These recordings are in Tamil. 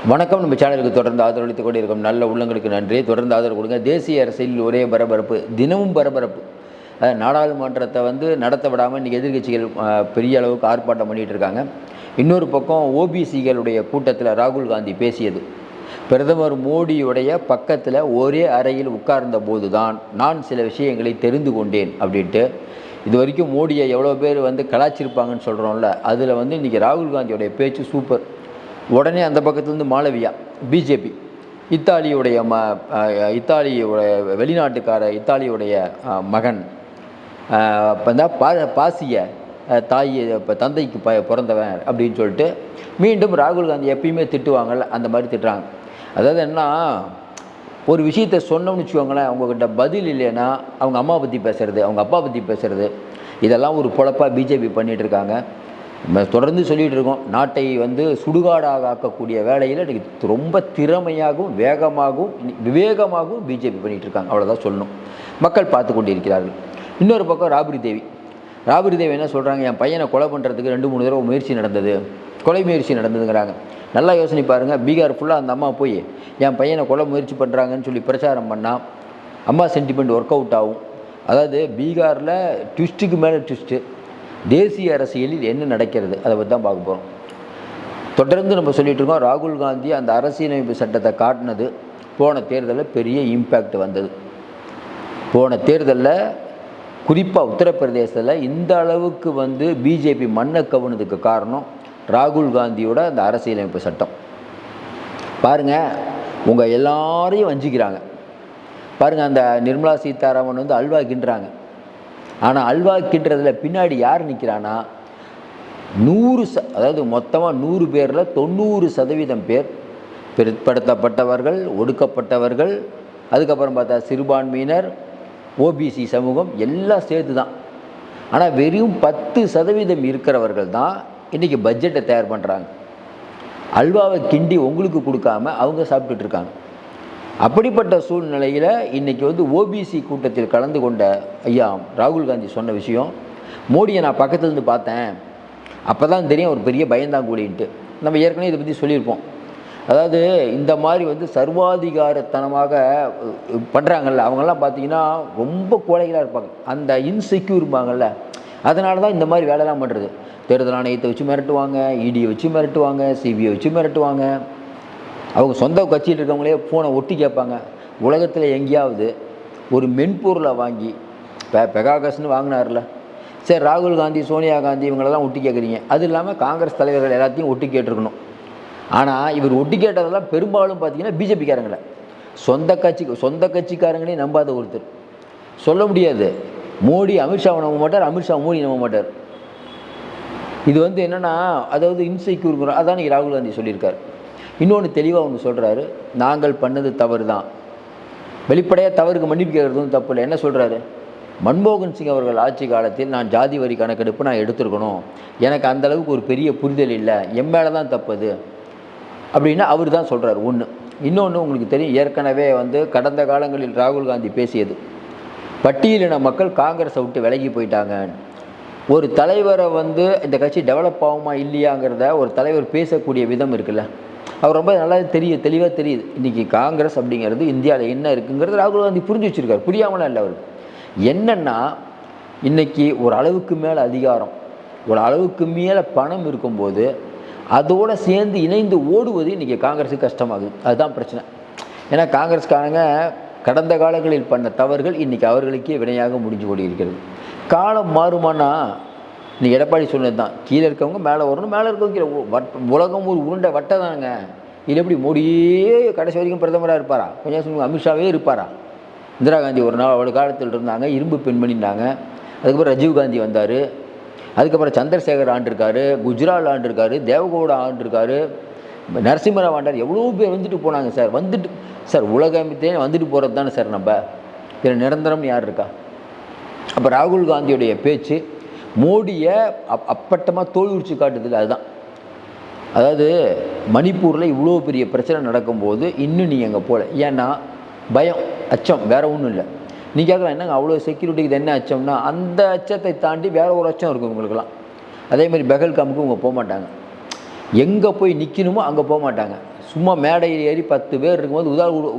வணக்கம். நம்ம சேனலுக்கு தொடர்ந்து ஆதரவளித்துக் கொண்டு இருக்கும் நல்ல உள்ளங்களுக்கு நன்றி. தொடர்ந்து ஆதரவு கொடுங்க. தேசிய அரசியலில் ஒரே பரபரப்பு, தினமும் பரபரப்பு. நாடாளுமன்றத்தை நடத்த விடாமல் இன்றைக்கி எதிர்கட்சிகள் பெரிய அளவுக்கு ஆர்ப்பாட்டம் பண்ணிகிட்டு இருக்காங்க. இன்னொரு பக்கம் ஓபிசிகளுடைய கூட்டத்தில் ராகுல் காந்தி பேசியது, பிரதமர் மோடியுடைய பக்கத்தில் ஒரே அறையில் உட்கார்ந்த போது தான் நான் சில விஷயங்களை தெரிந்து கொண்டேன் அப்படின்ட்டு. இது வரைக்கும் மோடியை எவ்வளோ பேர் கலாச்சிருப்பாங்கன்னு சொல்கிறோம்ல, அதில் இன்றைக்கி ராகுல் காந்தியோடைய பேச்சு சூப்பர். உடனே அந்த பக்கத்துலேருந்து மாளவியா, பிஜேபி, இத்தாலியுடைய வெளிநாட்டுக்கார இத்தாலியுடைய மகன், பாசிய தாய் தந்தைக்கு பிறந்தவன் அப்படின்னு சொல்லிட்டு மீண்டும் ராகுல் காந்தி எப்பயுமே திட்டுவாங்கள்ல, அந்த மாதிரி திட்டுறாங்க. அதாவது என்ன, ஒரு விஷயத்தை சொன்னோம்னு வச்சுக்கோங்களேன், அவங்கக்கிட்ட பதில் இல்லைன்னா அவங்க அம்மா பற்றி பேசுகிறது, அவங்க அப்பா பற்றி பேசுகிறது, இதெல்லாம் ஒரு பொழப்பாக பிஜேபி பண்ணிகிட்டு இருக்காங்க. தொடர்ந்து சொல்லிகிட்டு இருக்கோம், நாட்டை சுடுகாடாக ஆக்கக்கூடிய வேலையில் இன்றைக்கி ரொம்ப திறமையாகவும் வேகமாகவும் விவேகமாகவும் பிஜேபி பண்ணிகிட்டு இருக்காங்க. அவ்வளோதான் சொல்லணும். மக்கள் பார்த்து கொண்டு இருக்கிறார்கள். இன்னொரு பக்கம் ராபரி தேவி என்ன சொல்கிறாங்க, என் பையனை கொலை பண்ணுறதுக்கு 2-3 தடவை முயற்சி நடந்தது, கொலை முயற்சி நடந்ததுங்கிறாங்க. நல்லா யோசனை பாருங்கள். பீகார் ஃபுல்லாக அந்த அம்மா போய் என் பையனை கொலை முயற்சி பண்ணுறாங்கன்னு சொல்லி பிரச்சாரம் பண்ணால் அம்மா சென்டிமெண்ட் ஒர்க் அவுட் ஆகும். அதாவது பீகாரில் ட்விஸ்ட்டுக்கு மேலே ட்விஸ்ட்டு. தேசிய அரசியலில் என்ன நடக்கிறது அதை பற்றி தான் பார்க்க போகிறோம். தொடர்ந்து நம்ம சொல்லிகிட்டு இருக்கோம், ராகுல் காந்தி அந்த அரசியலமைப்பு சட்டத்தை காட்டினது போன தேர்தலில் பெரிய இம்பேக்ட் வந்தது. போன தேர்தலில் குறிப்பாக உத்தரப்பிரதேசத்தில் இந்த அளவுக்கு பிஜேபி மண்ணை கவுனதுக்கு காரணம் ராகுல் காந்தியோட அந்த அரசியலமைப்பு சட்டம். பாருங்கள், உங்கள் எல்லாரையும் வஞ்சிக்கிறாங்க பாருங்கள். அந்த நிர்மலா சீதாராமன் அல்வா கிண்டுறாங்க. ஆனால் அல்வா கிண்டுறதில் பின்னாடி யார் நிற்கிறான்னா, அதாவது மொத்தமாக 100 பேரில் 90% பேர் பிற்படுத்தப்பட்டவர்கள், ஒடுக்கப்பட்டவர்கள், அதுக்கப்புறம் பார்த்தா சிறுபான்மையினர், ஓபிசி சமூகம் எல்லாம் சேர்த்து தான். ஆனால் வெறும் 10% இருக்கிறவர்கள் தான் இன்றைக்கி பட்ஜெட்டை தயார் பண்ணுறாங்க. அல்வாவை கிண்டி உங்களுக்கு கொடுக்காம அவங்க சாப்பிட்டுட்ருக்காங்க. அப்படிப்பட்ட சூழ்நிலையில் இன்றைக்கி ஓபிசி கூட்டத்தில் கலந்து கொண்ட ஐயா ராகுல் காந்தி சொன்ன விஷயம், மோடியை நான் பக்கத்துலேருந்து பார்த்தேன், அப்போ தான் தெரியும் ஒரு பெரிய பயந்தாங்கூலின்ட்டு. நம்ம ஏற்கனவே இதை பற்றி சொல்லியிருப்போம். அதாவது இந்த மாதிரி சர்வாதிகாரத்தனமாக பண்ணுறாங்கல்ல, அவங்கெல்லாம் பார்த்திங்கன்னா ரொம்ப கோழைகளாக இருப்பாங்க, அந்த இன்செக்யூர் இருப்பாங்கள்ல, அதனால தான் இந்த மாதிரி வேலைலாம் பண்ணுறது. தேர்தல் ஆணையத்தை வச்சு மிரட்டுவாங்க, இடியை வச்சு மிரட்டுவாங்க, சிபிஐ வச்சு மிரட்டுவாங்க. அவங்க சொந்த கட்சியில் இருக்கவங்களே ஃபோனை ஒட்டி கேட்பாங்க. உலகத்தில் எங்கேயாவது ஒரு மென்பொருளை வாங்கி பெகாகஸ்ன்னு வாங்கினார்ல, சரி ராகுல் காந்தி, சோனியா காந்தி இவங்களெல்லாம் ஒட்டி கேட்குறீங்க, அது இல்லாமல் காங்கிரஸ் தலைவர்கள் எல்லாத்தையும் ஒட்டி கேட்டிருக்கணும். ஆனால் இவர் ஒட்டி கேட்டதெல்லாம் பெரும்பாலும் பார்த்திங்கன்னா பிஜேபிக்காரங்களை, சொந்த கட்சிக்காரங்களையும் நம்பாத ஒருத்தர். சொல்ல முடியாது, மோடி அமித்ஷாவை நம்ப மாட்டார், அமித்ஷா மோடி நம்ப மாட்டார். இது என்னென்னா, அதாவது இன்செக்யூர். அதான் நீங்கள் ராகுல் காந்தி சொல்லியிருக்காரு. இன்னொன்று தெளிவாக ஒன்று சொல்கிறாரு, நாங்கள் பண்ணது தவறு தான், வெளிப்படையாக தவறுக்கு மன்னிப்பு கேட்குறதும் தப்பு இல்லை. என்ன சொல்கிறாரு, மன்மோகன் சிங் அவர்கள் ஆட்சி காலத்தில் நான் ஜாதி வரி கணக்கெடுப்பு நான் எடுத்துருக்கணும், எனக்கு அந்தளவுக்கு ஒரு பெரிய புரிதல் இல்லை, என் மேலே தான் தப்புது அப்படின்னா அவர் தான் சொல்கிறார். ஒன்று. இன்னொன்று உங்களுக்கு தெரியும், ஏற்கனவே கடந்த காலங்களில் ராகுல் காந்தி பேசியது, பட்டியலின மக்கள் காங்கிரஸை விட்டு விலகி போயிட்டாங்க. ஒரு தலைவரை இந்த கட்சி டெவலப் ஆகுமா இல்லையாங்கிறத ஒரு தலைவர் பேசக்கூடிய விதம் இருக்குல்ல, அவர் ரொம்ப நல்லா தெளிவாக தெரியுது. இன்றைக்கி காங்கிரஸ் அப்படிங்கிறது இந்தியாவில் என்ன இருக்குங்கிறது ராகுல் காந்தி புரிஞ்சு வச்சுருக்காரு. புரியாமலாம் இல்லை அவருக்கு. என்னென்னா, இன்றைக்கி ஒரு அளவுக்கு மேலே அதிகாரம், ஒரு அளவுக்கு மேலே பணம் இருக்கும்போது அதோடு சேர்ந்து இணைந்து ஓடுவது இன்றைக்கி காங்கிரஸுக்கு கஷ்டமாகுது. அதுதான் பிரச்சனை. ஏன்னா காங்கிரஸ்காரங்க கடந்த காலங்களில் பண்ண தவறுகள் இன்றைக்கி அவர்களுக்கே வினையாக முடிஞ்சு கொண்டு இருக்கிறது. காலம் மாறுமானா, நீ எடப்பாடி சொன்னது தான், கீழே இருக்கவங்க மேலே வரணும், மேலே இருக்கவங்க கீழே. உலகம் ஒரு உருண்டை வட்டை தானுங்க. இது எப்படி மோடியே கடைசி வரைக்கும் பிரதமராக இருப்பாரா? கொஞ்சம் சொல்லுங்க, அமித்ஷாவே இருப்பாரா? இந்திரா காந்தி ஒரு நாள் அவள் காலத்தில் இருந்தாங்க, இரும்பு பெண்மணின்னாங்க. அதுக்கப்புறம் ராஜீவ் காந்தி வந்தார், அதுக்கப்புறம் சந்திரசேகர் ஆண்டிருக்காரு, குஜ்ரால் ஆண்டிருக்காரு, தேவகவுடா ஆண்டிருக்காரு, நரசிம்மராவ் ஆண்டார். எவ்வளோ பேர் போனாங்க சார். சார் உலகமே வந்துட்டு போகிறது தானே சார். நம்ம இதில் நிரந்தரம்னு யார் இருக்கா? அப்போ ராகுல் காந்தியுடைய பேச்சு மோடியை அப்பட்டமாக தோல் உரிச்சு காட்டுதில்லை. அதுதான். அதாவது மணிப்பூரில் இவ்வளோ பெரிய பிரச்சனை நடக்கும்போது இன்னும் நீங்கள் அங்கே போகல. ஏன்னா பயம், அச்சம், வேறு ஒன்றும் இல்லை. நீ கேட்கலாம், என்னங்க அவ்வளோ செக்யூரிட்டிக்கு இது என்ன அச்சம்னா, அந்த அச்சத்தை தாண்டி வேறு ஒரு அச்சம் இருக்கும் உங்களுக்கெல்லாம். அதேமாதிரி பெஹல்காமுக்கு இவங்க போக மாட்டாங்க. எங்கே போய் நிற்கணுமோ அங்கே போக மாட்டாங்க. சும்மா மேடையில் ஏறி 10 பேர் இருக்கும்போது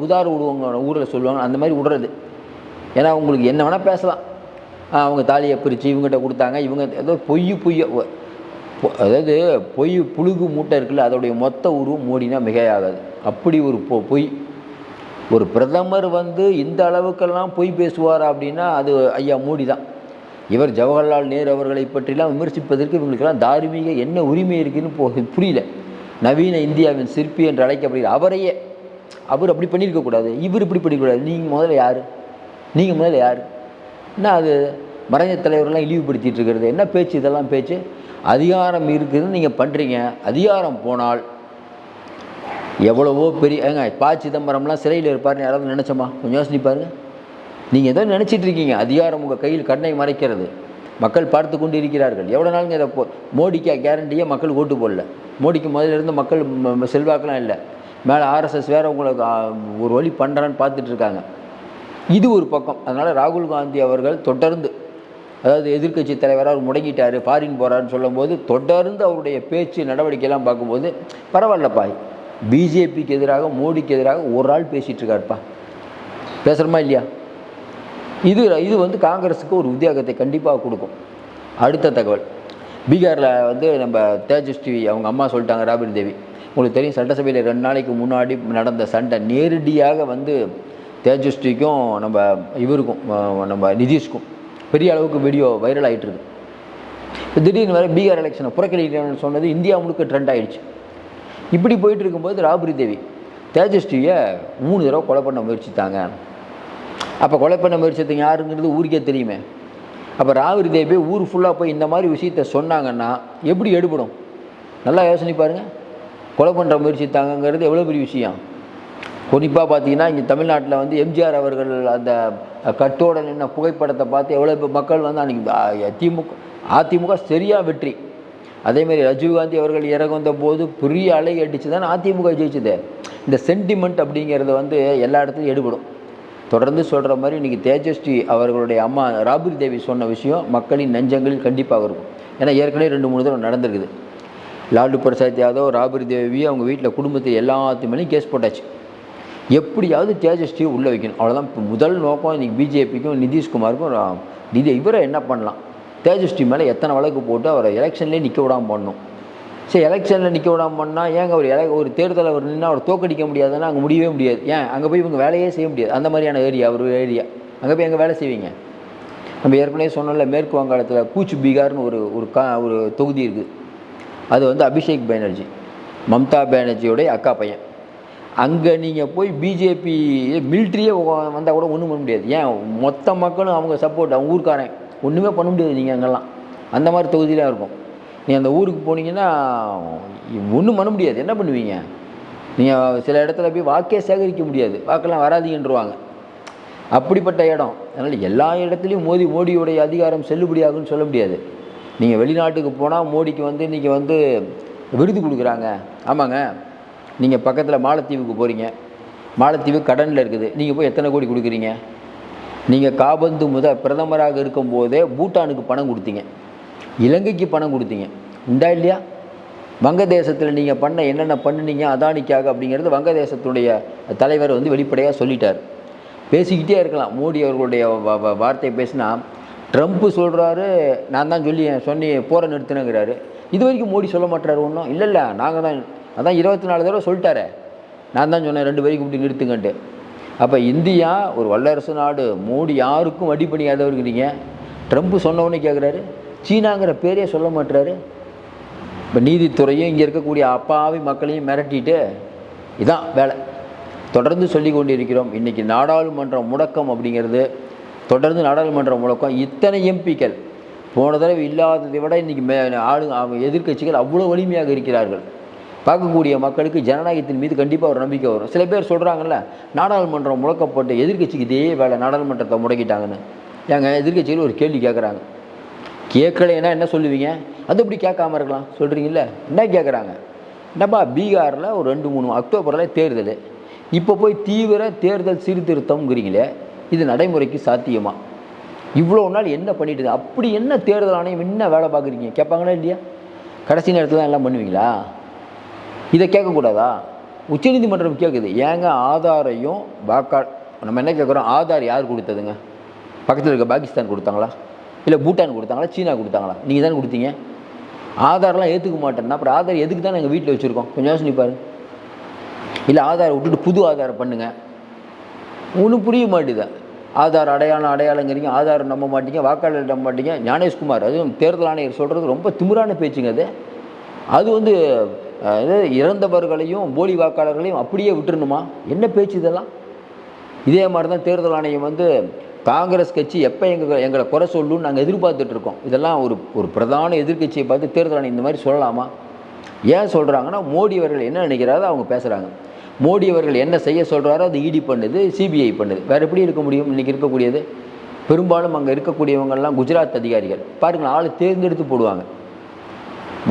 உதார விடுவாங்க, ஊரில் சொல்லுவாங்க, அந்த மாதிரி விடுறது. ஏன்னா உங்களுக்கு என்ன வேணால் பேசலாம். அவங்க தாலியை பிரித்து இவங்ககிட்ட கொடுத்தாங்க, இவங்க ஏதோ அதாவது பொய் புழுகு மூட்டை இருக்குல்ல, அதோடைய மொத்த உருவம் மோடினா மிகையாகாது. அப்படி ஒரு பொய். ஒரு பிரதமர் இந்த அளவுக்கெல்லாம் பொய் பேசுவார் அப்படின்னா அது ஐயா மோடி தான். இவர் ஜவஹர்லால் நேரு அவர்களை பற்றிலாம் விமர்சிப்பதற்கு இவங்களுக்கெல்லாம் தார்மீக என்ன உரிமை இருக்குதுன்னு புரியல. நவீன இந்தியாவின் சிற்பி என்று அழைக்கப்படுகிற அவரையே அவர் அப்படி பண்ணியிருக்கக்கூடாது, இவர் இப்படி பண்ணிக்கூடாது. நீங்கள் முதல்ல யார்? என்ன அது மறைஞ்ச தலைவர்கள்லாம் இழிவுபடுத்திகிட்டு இருக்கிறது என்ன பேச்சு? இதெல்லாம் பேச்சு. அதிகாரம் இருக்குதுன்னு நீங்கள் பண்ணுறீங்க. அதிகாரம் போனால் எவ்வளவோ பெரிய சிதம்பரம்லாம் சிறையில் இருப்பார்னு யாராவது நினச்சோமா? கொஞ்சம் யோசனை பாருங்க. நீங்கள் எதோ நினச்சிட்டு இருக்கீங்க. அதிகாரம் உங்கள் கையில் கண்ணை மறைக்கிறது. மக்கள் பார்த்து கொண்டு இருக்கிறார்கள். எவ்வளோ நாளுங்க இதை மோடிக்கு கேரண்டியே மக்கள் ஓட்டு போடல. மோடிக்கு முதல்ல இருந்து மக்கள் செல்வாக்கெலாம் இல்லை. மேலே ஆர்எஸ்எஸ் வேறு உங்களுக்கு ஒரு வழி பண்ணுறான்னு பார்த்துட்ருக்காங்க. இது ஒரு பக்கம். அதனால் ராகுல் காந்தி அவர்கள் தொடர்ந்து, அதாவது எதிர்க்கட்சி தலைவராக அவர் முடங்கிட்டார், ஃபாரின் போகிறாருன்னு சொல்லும்போது தொடர்ந்து அவருடைய பேச்சு நடவடிக்கையெல்லாம் பார்க்கும்போது பரவாயில்லப்பா, பிஜேபிக்கு எதிராக மோடிக்கு எதிராக ஒரு ஆள் பேசிகிட்டு இருக்காருப்பா. பேசுகிறோமா இல்லையா? இது காங்கிரஸுக்கு ஒரு உத்தியோகத்தை கண்டிப்பாக கொடுக்கும். அடுத்த தகவல், பீகாரில் நம்ம தேஜஸ்வி அவங்க அம்மா சொல்லிட்டாங்க, ராபரி தேவி. உங்களுக்கு தெரியும், சட்டசபையில் 2 நாளைக்கு முன்னாடி நடந்த சண்டை நேரடியாக தேஜஸ்விக்கும் இவருக்கும் நம்ம நிதிஷ்க்கும் பெரிய அளவுக்கு வீடியோ வைரல் ஆகிட்டு இருக்கு. திடீர்னு வர பீகார் எலெக்ஷனை புறக்கணிக்கிறேன்னு சொன்னது இந்தியா முழுக்க ட்ரெண்ட் ஆகிடுச்சு. இப்படி போயிட்டு இருக்கும்போது ராபரி தேவி தேஜஸ்வியை 3 தடவை கொலை பண்ண முயற்சித்தாங்க. அப்போ கொலை பண்ண முயற்சித்தவங்க யாருங்கிறது ஊருக்கே தெரியுமே. அப்போ ராபரி தேவி ஊர் ஃபுல்லாக போய் இந்த மாதிரி விஷயத்த சொன்னாங்கன்னா எப்படி எடுபடும்? நல்லா யோசனை பாருங்கள். கொலை பண்ணுற முயற்சித்தாங்கிறது எவ்வளோ பெரிய விஷயம். குறிப்பாக பார்த்தீங்கன்னா இங்கே தமிழ்நாட்டில் எம்ஜிஆர் அவர்கள் அந்த கட்டோட நின்ன புகைப்படத்தை பார்த்து எவ்வளோ மக்கள் அன்றைக்கி அதிமுக சரியாக வெற்றி. அதேமாதிரி ராஜீவ்காந்தி அவர்கள் இறந்த போது பெரிய அலை அடித்து தான் அதிமுக ஜெயிச்சது. இந்த சென்டிமெண்ட் அப்படிங்கிறது எல்லா இடத்துலையும் எடுபடும். தொடர்ந்து சொல்கிற மாதிரி இன்றைக்கி தேஜஸ்வி அவர்களுடைய அம்மா ராபரி தேவி சொன்ன விஷயம் மக்களின் நெஞ்சங்களில் கண்டிப்பாக இருக்கும். ஏன்னா ஏற்கனவே 2-3 தடவை நடந்திருக்குது. லாலு பிரசாத் யாதவ், ராபரி தேவி அவங்க வீட்டில் குடும்பத்தை எல்லாத்துமேலேயும் கேஸ் போட்டாச்சு. எப்படியாவது தேஜஸ்வியை உள்ளே வைக்கணும், அவ்வளோதான் முதல் நோக்கம். இன்றைக்கி பிஜேபிக்கும் நிதிஷ்குமாருக்கும் இவரை என்ன பண்ணலாம், தேஜஸ்வி மேலே எத்தனை வழக்கு போட்டு அவரை எலெக்ஷன்லேயே நிற்க விடாமல் பண்ணணும். சரி, எலெக்ஷனில் நிற்க விடாமல் பண்ணால் ஏங்க ஒரு தேர்தலில் அவர் நின்று அவர் தோக்கடிக்க முடியாதுன்னா அங்கே முடியவே முடியாது. ஏன் அங்கே போய் இவங்க வேலையே செய்ய முடியாது. அந்த மாதிரியான ஏரியா அங்கே போய் எங்கே வேலை செய்வீங்க? நம்ம ஏற்கனவே சொன்னோம்ல, மேற்கு வங்காளத்தில் கூச் பீகார்னு ஒரு தொகுதி இருக்குது. அது அபிஷேக் பானர்ஜி, மம்தா பானர்ஜியோடைய அக்கா பையன். அங்கே நீங்கள் போய் பிஜேபி மிலிட்ரியே வந்தால் கூட ஒன்றும் பண்ண முடியாது. ஏன் மொத்த மக்களும் அவங்க சப்போர்ட், அவங்க ஊருக்காரன், ஒன்றுமே பண்ண முடியாது. நீங்கள் அங்கெல்லாம் அந்த மாதிரி தொகுதியிலாம் இருக்கும். நீங்கள் அந்த ஊருக்கு போனீங்கன்னா ஒன்றும் பண்ண முடியாது. என்ன பண்ணுவீங்க? நீங்கள் சில இடத்துல போய் வாக்கே சேகரிக்க முடியாது, வாக்கெல்லாம் வராதிங்கன்றுவாங்க. அப்படிப்பட்ட இடம். அதனால் எல்லா இடத்துலையும் மோடியோடைய அதிகாரம் செல்லுபடியாகுன்னு சொல்ல முடியாது. நீங்கள் வெளிநாட்டுக்கு போனால் மோடிக்கு இன்றைக்கி விருது கொடுக்குறாங்க. ஆமாங்க, நீங்கள் பக்கத்தில் மாலத்தீவுக்கு போகிறீங்க, மாலத்தீவு கடனில் இருக்குது, நீங்கள் போய் எத்தனை கோடி கொடுக்குறீங்க? நீங்கள் காபந்து பிரதமராக இருக்கும்போதே பூட்டானுக்கு பணம் கொடுத்தீங்க, இலங்கைக்கு பணம் கொடுத்தீங்க, உண்டா இல்லையா? வங்கதேசத்தில் நீங்கள் பண்ண என்னென்ன பண்ணினீங்க அதானிக்காக அப்படிங்கிறது வங்கதேசத்துடைய தலைவர் வெளிப்படையாக சொல்லிட்டார். பேசிக்கிட்டே இருக்கலாம். மோடி அவர்களுடைய வார்த்தை பேசினா ட்ரம்ப்பு சொல்கிறாரு, நான் தான் சொன்னி போரை நிறுத்தினங்கிறாரு. இது வரைக்கும் மோடி சொல்ல மாட்டார் ஒன்றும். இல்லை நாங்கள் தான், அதான் 24 தடவை சொல்லிட்டாரே, நான் தான் சொன்னேன் 2 வரைக்கும் இப்படி நிறுத்துங்கன்ட்டு. அப்போ இந்தியா ஒரு வல்லரசு நாடு, மோடி யாருக்கும் வடிபணியாதவருக்கிறீங்க. ட்ரம்ப்பு சொன்னவொன்னே கேட்குறாரு, சீனாங்கிற பேரே சொல்ல மாட்டுறாரு. இப்போ நீதித்துறையும் இங்கே இருக்கக்கூடிய அப்பாவி மக்களையும் மிரட்டிட்டு இதான் வேலை. தொடர்ந்து சொல்லி கொண்டு இருக்கிறோம். இன்றைக்கி நாடாளுமன்ற முடக்கம் அப்படிங்கிறது, தொடர்ந்து நாடாளுமன்ற முடக்கம். இத்தனை எம்பிக்கள் போன தடவை இல்லாததை விட இன்றைக்கி எதிர்க்கட்சிகள் அவ்வளோ வலிமையாக இருக்கிறார்கள். பார்க்கக்கூடிய மக்களுக்கு ஜனநாயகத்தின் மீது கண்டிப்பாக ஒரு நம்பிக்கை வரும். சில பேர் சொல்கிறாங்கல்ல, நாடாளுமன்றம் முடக்கப்பட்டு எதிர்க்கட்சிக்கு இதே வேலை, நாடாளுமன்றத்தை முடக்கிட்டாங்கன்னு. ஏங்க, எதிர்க்கட்சிகள் ஒரு கேள்வி கேட்குறாங்க. கேட்கலைன்னா என்ன சொல்லுவீங்க? அது எப்படி கேட்காம இருக்கலாம் சொல்கிறீங்கள? என்ன கேட்குறாங்க? என்னப்பா, பீகாரில் ஒரு 2-3 அக்டோபரில் தேர்தல், இப்போ போய் தீவிர தேர்தல் சீர்திருத்தம்ங்கிறீங்களே, இது நடைமுறைக்கு சாத்தியமா? இவ்வளோ நாள் என்ன பண்ணிட்டு, அப்படி என்ன தேர்தல் ஆணையம் என்ன வேலை பார்க்குறீங்க கேட்பாங்களா இல்லையா? கடைசி நேரத்தில் தான் எல்லாம் பண்ணுவீங்களா? இதை கேட்கக்கூடாதா? உச்சநீதிமன்றம் கேட்குது. ஏங்க ஆதாரையும் நம்ம என்ன கேட்குறோம், ஆதார் யார் கொடுத்ததுங்க? பக்கத்தில் இருக்க பாகிஸ்தான் கொடுத்தாங்களா, இல்லை பூட்டான் கொடுத்தாங்களா, சீனா கொடுத்தாங்களா? நீங்கள் தானே கொடுத்தீங்க. ஆதார்லாம் ஏற்றுக்க மாட்டேன்னா அப்புறம் ஆதார் எதுக்கு தான் எங்கள் வீட்டில் வச்சுருக்கோம்? கொஞ்சம் யோசனை பாரு. இல்லை ஆதாரை விட்டுட்டு புது ஆதாரம் பண்ணுங்க. ஒன்றும் புரிய மாட்டேது. ஆதார் அடையாளங்கிறீங்க, ஆதார் நம்ப மாட்டீங்க, வாக்காளர் நம்ப மாட்டீங்க. ஞானேஷ்குமார், அதுவும் தேர்தல் ஆணையர் சொல்கிறது ரொம்ப திமிரான பேச்சுங்க அது. அது இறந்தவர்களையும் போலி வாக்காளர்களையும் அப்படியே விட்டுருணுமா? என்ன பேச்சு இதெல்லாம்? இதே மாதிரி தான் தேர்தல் ஆணையம் காங்கிரஸ் கட்சி எப்போ எங்களை குறை சொல்லுன்னு நாங்கள் எதிர்பார்த்துட்ருக்கோம். இதெல்லாம் ஒரு பிரதான எதிர்கட்சியை பார்த்து தேர்தல் ஆணையம் இந்த மாதிரி சொல்லலாமா? ஏன் சொல்கிறாங்கன்னா, மோடி அவர்கள் என்ன நினைக்கிறாரோ அவங்க பேசுகிறாங்க. மோடி அவர்கள் என்ன செய்ய சொல்கிறாரோ அது இடி பண்ணுது, சிபிஐ பண்ணுது. வேறு எப்படி இருக்க முடியும்? இன்றைக்கி இருக்கக்கூடியது பெரும்பாலும் அங்கே இருக்கக்கூடியவங்கள்லாம் குஜராத் அதிகாரிகள். பாருங்கள், ஆள் தேர்ந்தெடுத்து போடுவாங்க.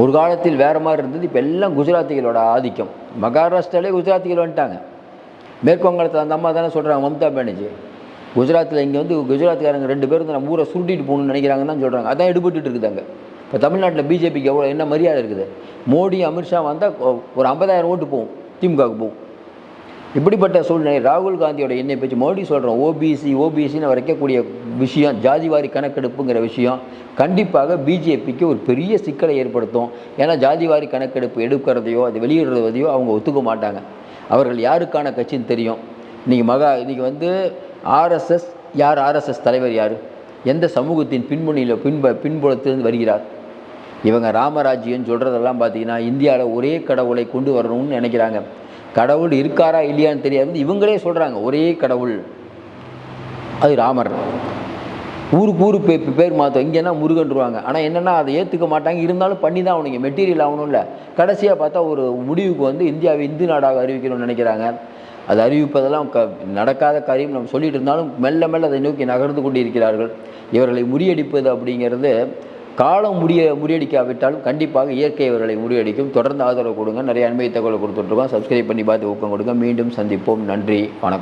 ஒரு காலத்தில் வேறு மாதிரி இருந்தது, இப்போ எல்லாம் குஜராத்திகளோட ஆதிக்கம். மகாராஷ்டிராலே குஜராத்திகள் வந்துட்டாங்க. மேற்கு வங்காளத்தில் அந்த அம்மா தானே சொல்கிறாங்க, மம்தா பானர்ஜி. குஜராத்தில் இங்கே குஜராத்துக்காரங்க 2 பேர் நம்ம ஊரை சுருட்டிட்டு போகணும்னு நினைக்கிறாங்கன்னு தான் சொல்கிறாங்க. அதான் எடுபட்டு இருக்குது அங்கே. இப்போ தமிழ்நாட்டில் பிஜேபிக்கு என்ன மரியாதை இருக்குது? மோடி அமித்ஷா வந்தால் ஒரு 50,000 ஓட்டு போகும், திமுகவுக்கு போகும். இப்படிப்பட்ட சூழ்நிலை ராகுல் காந்தியோட எண்ணெய் பேச்சு. மோடி சொல்கிறோம் ஓபிசின்னு வரைக்கக்கூடிய விஷயம், ஜாதிவாரி கணக்கெடுப்புங்கிற விஷயம் கண்டிப்பாக பிஜேபிக்கு ஒரு பெரிய சிக்கலை ஏற்படுத்தும். ஏன்னா ஜாதிவாரி கணக்கெடுப்பு எடுக்கிறதையோ அது வெளியிடுறதையோ அவங்க ஒத்துக்க மாட்டாங்க. அவர்கள் யாருக்கான கட்சின்னு தெரியும். இன்றைக்கி ஆர்எஸ்எஸ் யார்? ஆர்எஸ்எஸ் தலைவர் யார்? எந்த சமூகத்தின் பின்புலத்திலிருந்து வருகிறார்? இவங்க ராமராஜ்யம்னு சொல்கிறதெல்லாம் பார்த்தீங்கன்னா இந்தியாவில் ஒரே கடவுளை கொண்டு வரணும்னு நினைக்கிறாங்க. கடவுள் இருக்காரா இல்லையான்னு தெரியாது. இவங்களே சொல்கிறாங்க ஒரே கடவுள், அது ராமர். ஊருக்கு பேர் மாற்றம். இங்கேனா முருகன்றுவாங்க. ஆனால் என்னென்னா அதை ஏற்றுக்க மாட்டாங்க. இருந்தாலும் பண்ணி தான் அவனுங்க மெட்டீரியல் ஆகணும். இல்லை, கடைசியாக பார்த்தா ஒரு முடிவுக்கு இந்தியாவை இந்து நாடாக அறிவிக்கணும்னு நினைக்கிறாங்க. அது அறிவிப்பதெல்லாம் நடக்காத காரியம். நம்ம சொல்லிட்டு இருந்தாலும் மெல்ல மெல்ல அதை நோக்கி நகர்ந்து கொண்டு இருக்கிறார்கள். இவர்களை முறியடிப்பது அப்படிங்கிறது காலம் முறியடிக்காவிட்டாலும் கண்டிப்பாக இயற்கை அவர்களை முறியடிக்கும். தொடர்ந்து ஆதரவு கொடுங்க. நிறைய அண்மை தகவலை கொடுத்துட்ருக்கோம். சப்ஸ்கிரைப் பண்ணி பார்த்து ஊக்கம் கொடுங்க. மீண்டும் சந்திப்போம். நன்றி, வணக்கம்.